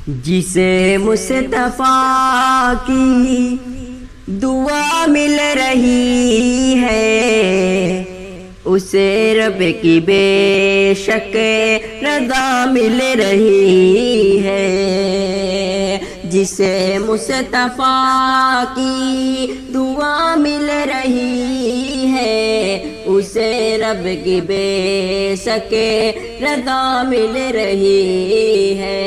جسے مصطفیٰ کی دعا مل رہی ہے، اسے رب کی بے شک رضا مل رہی ہے۔ جسے مصطفیٰ کی دعا مل رہی ہے، اسے رب کی بے شک رضا مل رہی ہے۔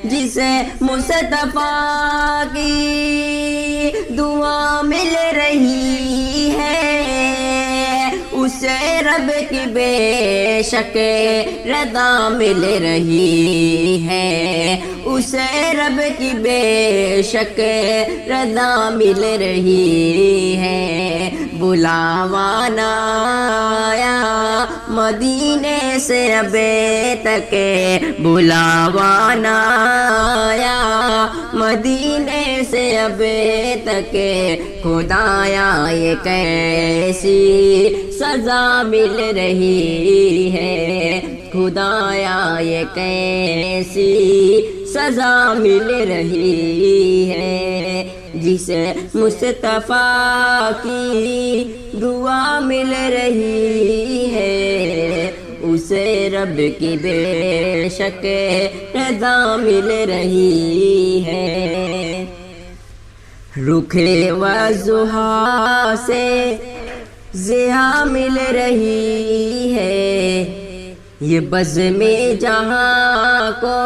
جسے مصطفیٰ کی دعا مل رہی ہے، اسے رب کی بے شک رضا مل رہی ہے، اسے رب کی بے شک رضا مل رہی ہے۔ بلاوا نہ آیا مدینے سے اب تک، بلاوا نہ آیا مدینے سے اب تک، خدایا یہ کیسی سزا مل رہی ہے، خدایا یہ کیسی سزا مل رہی ہے۔ جسے مصطفیٰ کی دعا مل رہی ہے، اسے رب کی بے شک رضا مل رہی ہے۔ رخ وضحیٰ سے ضیاء مل رہی ہے، یہ بزم جہاں کو،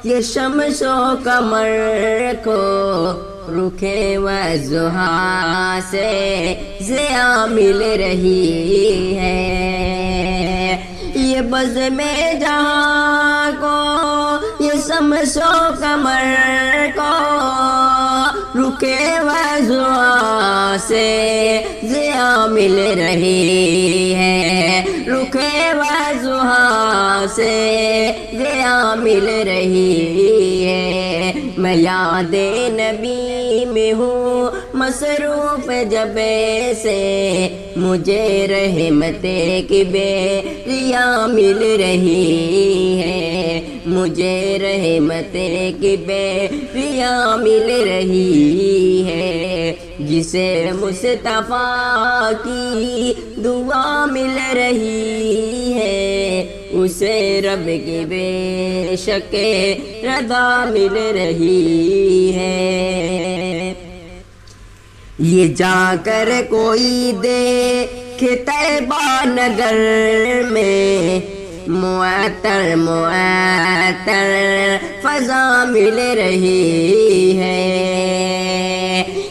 یہ شمس و قمر کو، رخ وضحیٰ سے ضیاء مل رہی ہے۔ یہ بزم جہاں کو، یہ شمس و قمر کو، رخ وضحیٰ سے ضیاء مل رہی ہے، رخ وضحیٰ سے ضیاء مل رہی ہے۔ میں یاد نبی میں ہوں مصروف جب سے، مجھے رحمت کی بے ریا مل رہی ہے، مجھے رحمت کی بے ریا مل رہی ہے۔ جسے مصطفیٰ کی دعا مل رہی ہے، اسے رب کی بے شک رضا مل رہی ہے۔ یہ جا کر کوئی دیکھے طیبہ نگر میں، معطر معطر فضا مل رہی ہے۔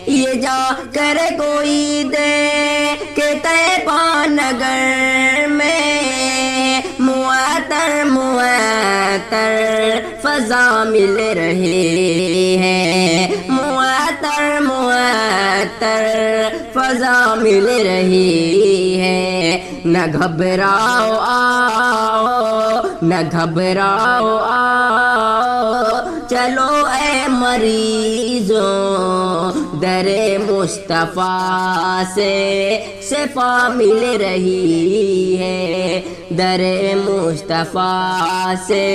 یہ جا کر کوئی دیکھے طیبہ نگر میں، معطر معطر فضا مل رہی ہے، معطر معطر فضا مل رہی ہے۔ نہ گھبراؤ آؤ، نہ گھبراؤ آؤ، چلو اے مریضوں، در مصطفیٰ سے شفا مل رہی ہے، در مصطفیٰ سے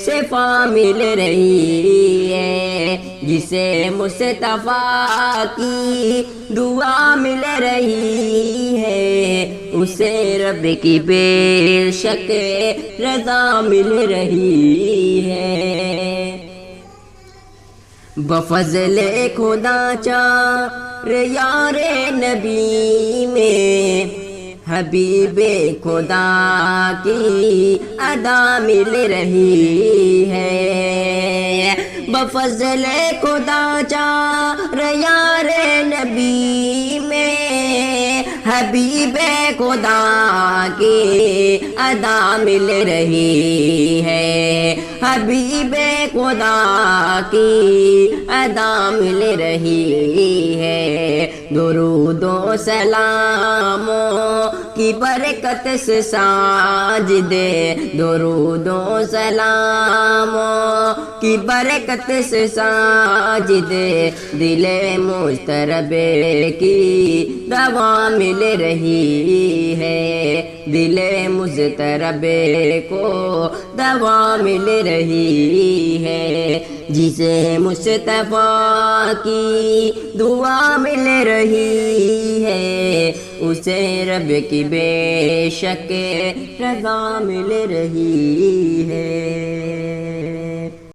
شفا مل رہی ہے۔ جسے مصطفیٰ کی دعا مل رہی ہے، اسے رب کی بے شک رضا مل رہی ہے۔ بفضل خدا چار یار نبی میں، حبیب خدا کی ادا مل رہی ہے۔ بفضل خدا چار یار نبی میں، حبیب خدا کی ادا مل رہی ہے، حبیب خدا کی ادا مل رہی ہے۔ درود و سلاموں کی برکت سے ساجدے، درود و سلاموں کی برکت سے ساجدے، دل مضطرب کی دوا مل رہی ہے، دل مضطرب کو دوا مل رہی ہے، جسے مصطفیٰ کی دعا مل رہی ہے، اسے رب کی بے شک رضا مل رہی ہے۔